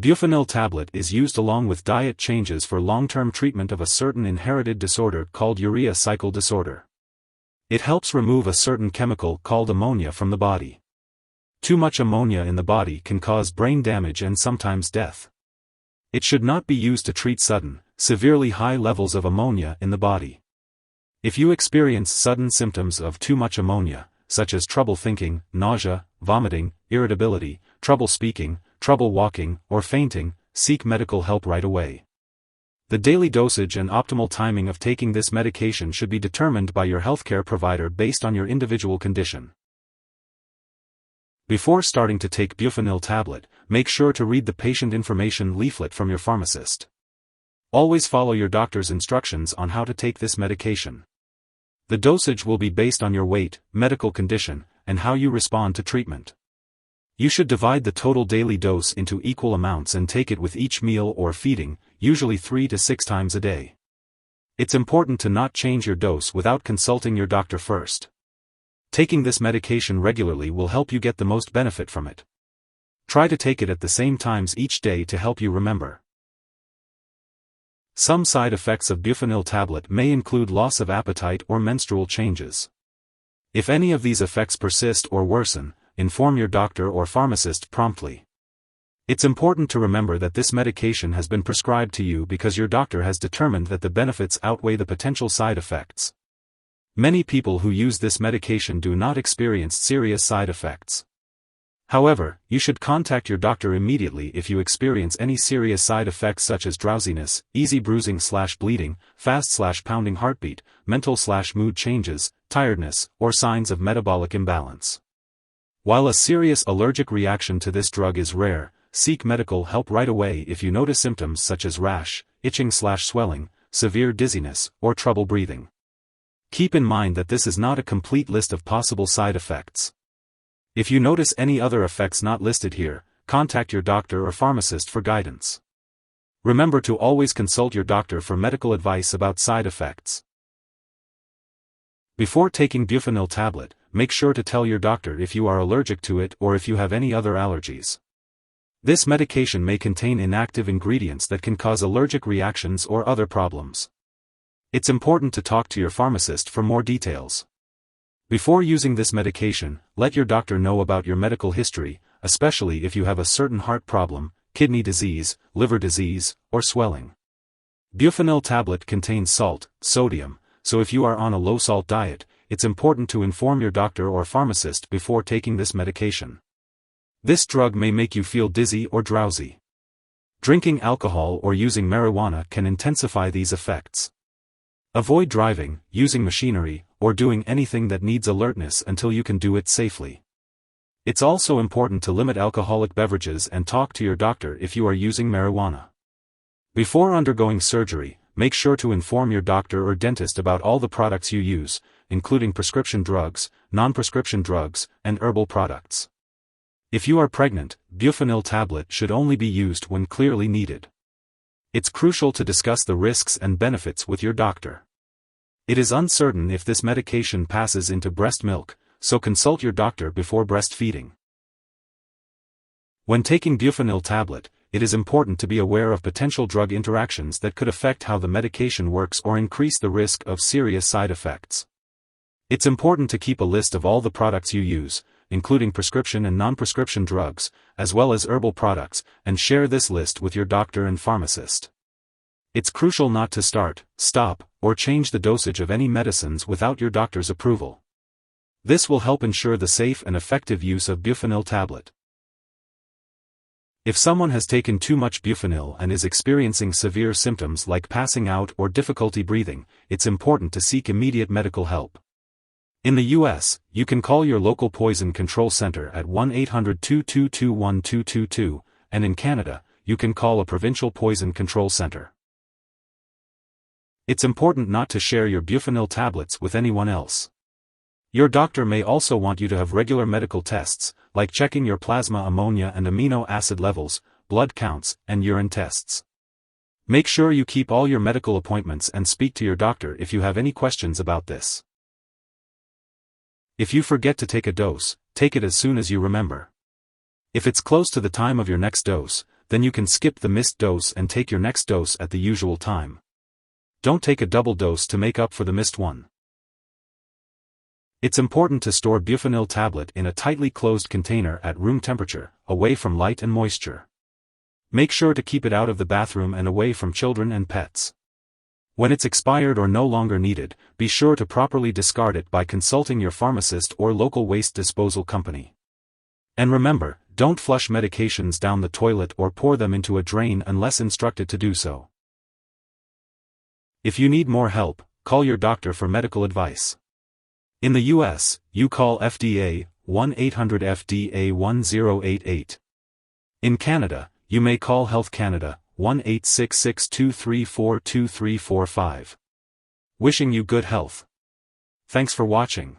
Buphenyl tablet is used along with diet changes for long-term treatment of a certain inherited disorder called urea cycle disorder. It helps remove a certain chemical called ammonia from the body. Too much ammonia in the body can cause brain damage and sometimes death. It should not be used to treat sudden, severely high levels of ammonia in the body. If you experience sudden symptoms of too much ammonia, such as trouble thinking, nausea, vomiting, irritability, trouble speaking, trouble walking, or fainting, seek medical help right away. The daily dosage and optimal timing of taking this medication should be determined by your healthcare provider based on your individual condition. Before starting to take Buphenyl tablet, make sure to read the patient information leaflet from your pharmacist. Always follow your doctor's instructions on how to take this medication. The dosage will be based on your weight, medical condition, and how you respond to treatment. You should divide the total daily dose into equal amounts and take it with each meal or feeding, usually 3 to 6 times a day. It's important to not change your dose without consulting your doctor first. Taking this medication regularly will help you get the most benefit from it. Try to take it at the same times each day to help you remember. Some side effects of Buphenyl tablet may include loss of appetite or menstrual changes. If any of these effects persist or worsen, inform your doctor or pharmacist promptly. It's important to remember that this medication has been prescribed to you because your doctor has determined that the benefits outweigh the potential side effects. Many people who use this medication do not experience serious side effects. However, you should contact your doctor immediately if you experience any serious side effects such as drowsiness, easy bruising/bleeding, fast/pounding heartbeat, mental/mood changes, tiredness, or signs of metabolic imbalance. While a serious allergic reaction to this drug is rare, seek medical help right away if you notice symptoms such as rash, itching/swelling, severe dizziness, or trouble breathing. Keep in mind that this is not a complete list of possible side effects. If you notice any other effects not listed here, contact your doctor or pharmacist for guidance. Remember to always consult your doctor for medical advice about side effects. Before taking Buphenyl tablet, make sure to tell your doctor if you are allergic to it or if you have any other allergies. This medication may contain inactive ingredients that can cause allergic reactions or other problems. It's important to talk to your pharmacist for more details. Before using this medication, let your doctor know about your medical history, especially if you have a certain heart problem, kidney disease, liver disease, or swelling. Buphenyl tablet contains salt, sodium, so if you are on a low-salt diet, it's important to inform your doctor or pharmacist before taking this medication. This drug may make you feel dizzy or drowsy. Drinking alcohol or using marijuana can intensify these effects. Avoid driving, using machinery, or doing anything that needs alertness until you can do it safely. It's also important to limit alcoholic beverages and talk to your doctor if you are using marijuana. Before undergoing surgery, make sure to inform your doctor or dentist about all the products you use, including prescription drugs, non-prescription drugs, and herbal products. If you are pregnant, Buphenyl tablet should only be used when clearly needed. It's crucial to discuss the risks and benefits with your doctor. It is uncertain if this medication passes into breast milk, so consult your doctor before breastfeeding. When taking Buphenyl tablet, it is important to be aware of potential drug interactions that could affect how the medication works or increase the risk of serious side effects. It's important to keep a list of all the products you use, including prescription and non-prescription drugs, as well as herbal products, and share this list with your doctor and pharmacist. It's crucial not to start, stop, or change the dosage of any medicines without your doctor's approval. This will help ensure the safe and effective use of Buphenyl tablet. If someone has taken too much Buphenyl and is experiencing severe symptoms like passing out or difficulty breathing, it's important to seek immediate medical help. In the U.S., you can call your local poison control center at 1-800-222-1222, and in Canada, you can call a provincial poison control center. It's important not to share your Buphenyl tablets with anyone else. Your doctor may also want you to have regular medical tests, like checking your plasma ammonia and amino acid levels, blood counts, and urine tests. Make sure you keep all your medical appointments and speak to your doctor if you have any questions about this. If you forget to take a dose, take it as soon as you remember. If it's close to the time of your next dose, then you can skip the missed dose and take your next dose at the usual time. Don't take a double dose to make up for the missed one. It's important to store Buphenyl tablet in a tightly closed container at room temperature, away from light and moisture. Make sure to keep it out of the bathroom and away from children and pets. When it's expired or no longer needed, be sure to properly discard it by consulting your pharmacist or local waste disposal company. And remember, don't flush medications down the toilet or pour them into a drain unless instructed to do so. If you need more help, call your doctor for medical advice. In the US, you call FDA, 1-800-FDA-1088. In Canada, you may call Health Canada, 1-866-234-2345. Wishing you good health. Thanks for watching.